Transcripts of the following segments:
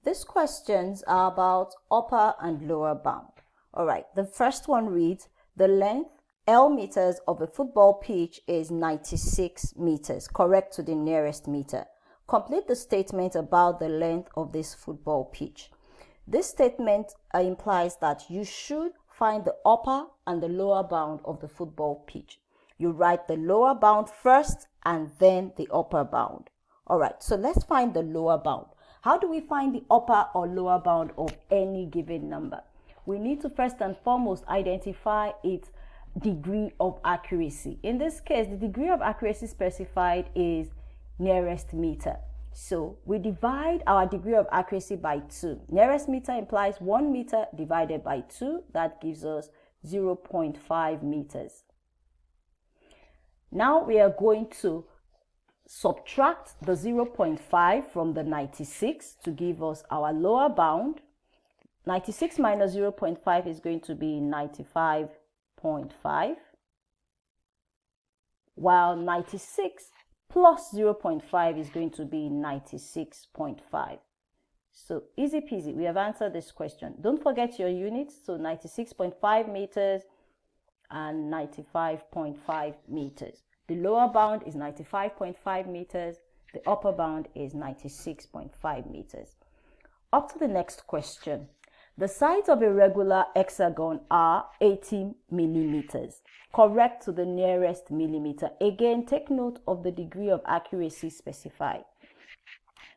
These questions are about upper and lower bound. All right, the first one reads, the length L meters of a football pitch is 96 meters, correct to the nearest meter. Complete the statement about the length of this football pitch. This statement implies that you should find the upper and the lower bound of the football pitch. You write the lower bound first and then the upper bound. All right, so let's find the lower bound. How do we find the upper or lower bound of any given number? We need to first and foremost identify its degree of accuracy. In this case, the degree of accuracy specified is nearest meter. So we divide our degree of accuracy by 2. Nearest meter implies 1 meter divided by 2. That gives us 0.5 meters. Now we are going to subtract the 0.5 from the 96 to give us our lower bound. 96 minus 0.5 is going to be 95.5, while 96 plus 0.5 is going to be 96.5. So easy peasy, we have answered this question. Don't forget your units, so 96.5 meters and 95.5 meters. The lower bound is 95.5 meters, the upper bound is 96.5 meters. Up to the next question. The sides of a regular hexagon are 80 millimeters, correct to the nearest millimeter. Again, take note of the degree of accuracy specified.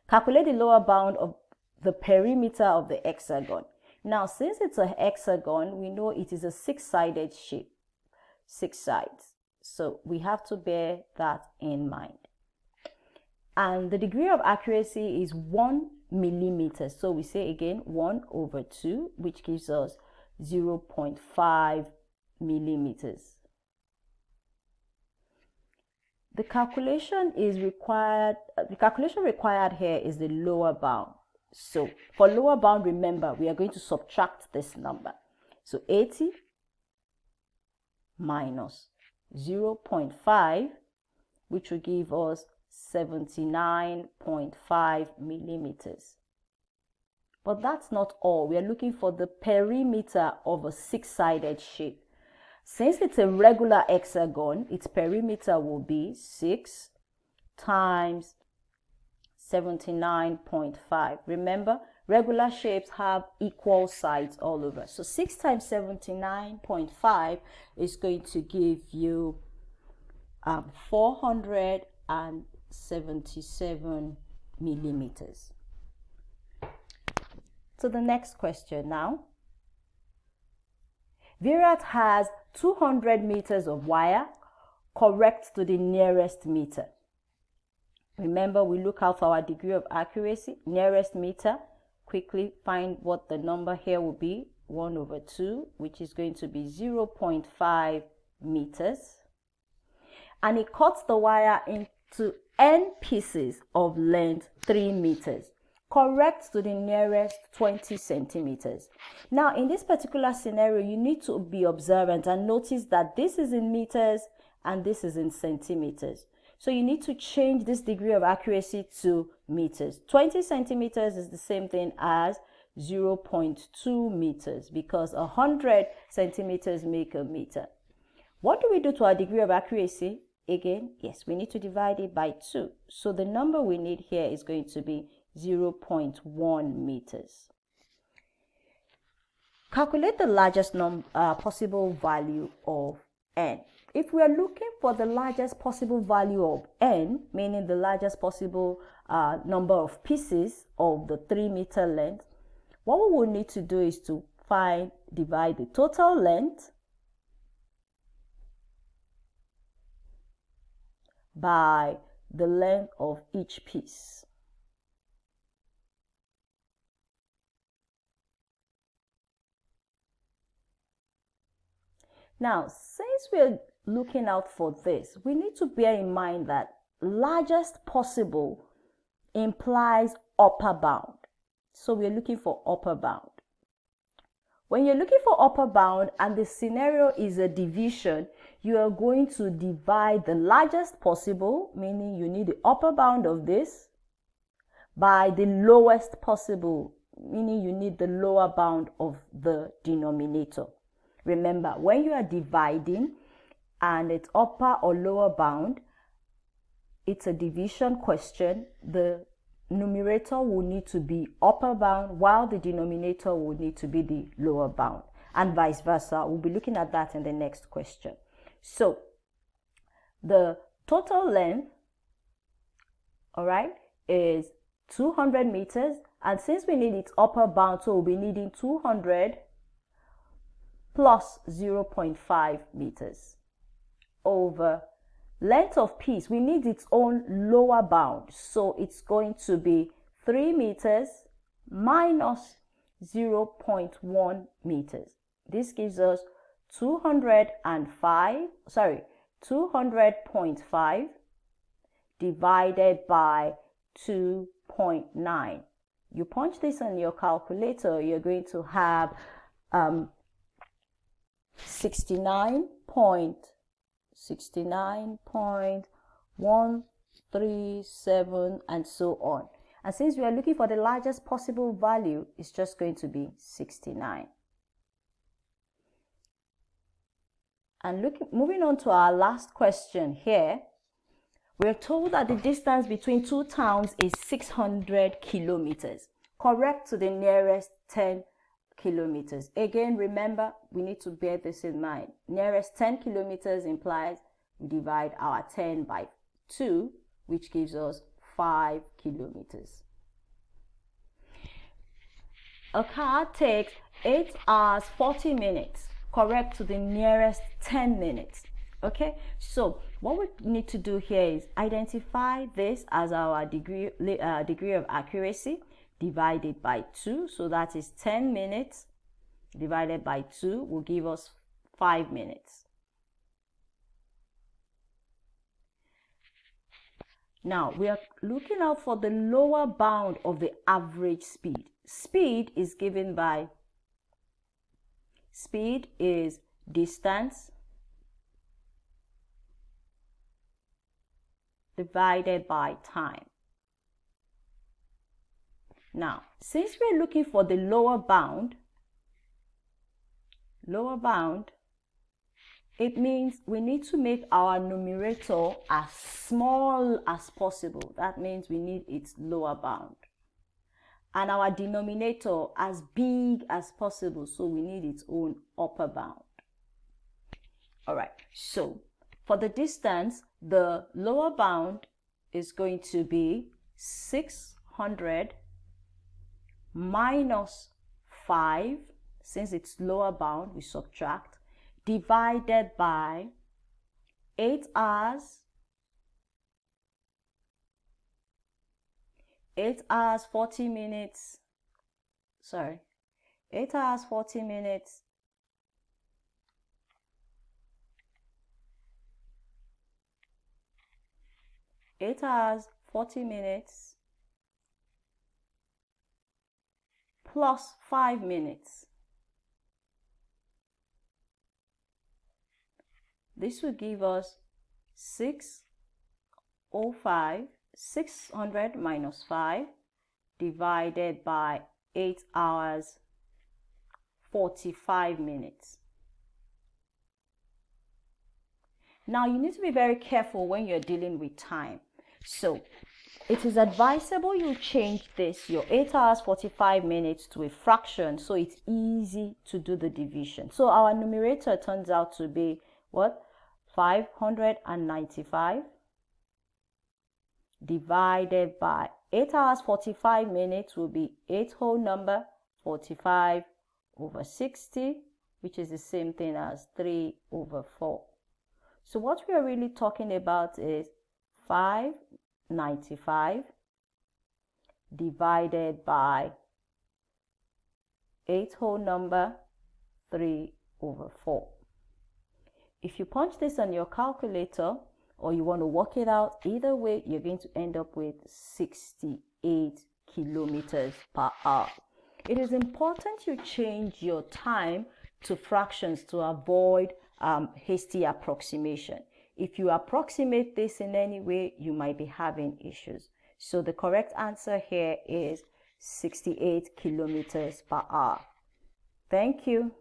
Calculate the lower bound of the perimeter of the hexagon. Now, since it's a hexagon, we know it is a 6-sided shape, 6 sides. So we have to bear that in mind. And the degree of accuracy is 1 millimeter. So we say again 1 over 2, which gives us 0.5 millimeters. The calculation required here is the lower bound. So for lower bound, remember, we are going to subtract this number. So 80 minus 0.5, which will give us 79.5 millimeters. But that's not all. We are looking for the perimeter of a 6-sided shape. Since it's a regular hexagon, its perimeter will be 6 times 79.5. Remember, regular shapes have equal sides all over. So 6 times 79.5 is going to give you 477 millimeters. So the next question now. Virat has 200 meters of wire, correct to the nearest meter. Remember, we look out for our degree of accuracy, nearest meter. Quickly find what the number here will be, 1 over 2, which is going to be 0.5 meters. And it cuts the wire into n pieces of length 3 meters, correct to the nearest 20 centimeters. Now, in this particular scenario, you need to be observant and notice that this is in meters and this is in centimeters. So you need to change this degree of accuracy to meters. 20 centimeters is the same thing as 0.2 meters because 100 centimeters make a meter. What do we do to our degree of accuracy? Again, yes, we need to divide it by 2. So the number we need here is going to be 0.1 meters. Calculate the largest possible value of n. If we are looking for the largest possible value of n, meaning the largest possible number of pieces of the 3 meter length, what we will need to do is to divide the total length by the length of each piece. Now, since we're looking out for this, we need to bear in mind that largest possible implies upper bound. So we're looking for upper bound. When you're looking for upper bound and the scenario is a division, you are going to divide the largest possible, meaning you need the upper bound of this, by the lowest possible, meaning you need the lower bound of the denominator. Remember, when you are dividing and it's upper or lower bound, it's a division question. The numerator will need to be upper bound while the denominator will need to be the lower bound, and vice versa. We'll be looking at that in the next question. So the total length, all right, is 200 meters, and since we need its upper bound, so we'll be needing 200 plus 0.5 meters over length of piece. We need its own lower bound, so it's going to be 3 meters minus 0.1 meters. This gives us 200.5 divided by 2.9. You punch this on your calculator, you're going to have 69.137 and so on. And since we are looking for the largest possible value, it's just going to be 69. And moving on to our last question here, we're told that the distance between two towns is 600 kilometers. Correct to the nearest 10 kilometers. Again, remember, we need to bear this in mind. Nearest 10 kilometers implies we divide our 10 by 2, which gives us 5 kilometers. A car takes 8 hours 40 minutes. Correct to the nearest 10 minutes. Okay, so what we need to do here is identify this as our degree of accuracy divided by 2. So that is 10 minutes divided by 2 will give us 5 minutes. Now we are looking out for the lower bound of the average speed. Speed is given by, speed is distance divided by time. Now, since we're looking for the lower bound, it means we need to make our numerator as small as possible. That means we need its lower bound. And our denominator as big as possible, so we need its own upper bound. All right, so for the distance, the lower bound is going to be 600 minus 5, since it's lower bound, we subtract, divided by 8 hours 40 minutes, 8 hours 40 minutes plus 5 minutes. This will give us 600 minus 5 divided by 8 hours 45 minutes. Now you need to be very careful when you're dealing with time. So it is advisable you change this, your 8 hours 45 minutes, to a fraction so it's easy to do the division. So our numerator turns out to be what? 595 divided by 8 hours 45 minutes will be 8 whole number 45 over 60, which is the same thing as 3 over 4. So what we are really talking about is 595 divided by 8 whole number 3 over 4. If you punch this on your calculator or you want to work it out, either way you're going to end up with 68 kilometers per hour. It is important you change your time to fractions to avoid hasty approximation. If you approximate this in any way, you might be having issues. So the correct answer here is 68 kilometers per hour. Thank you.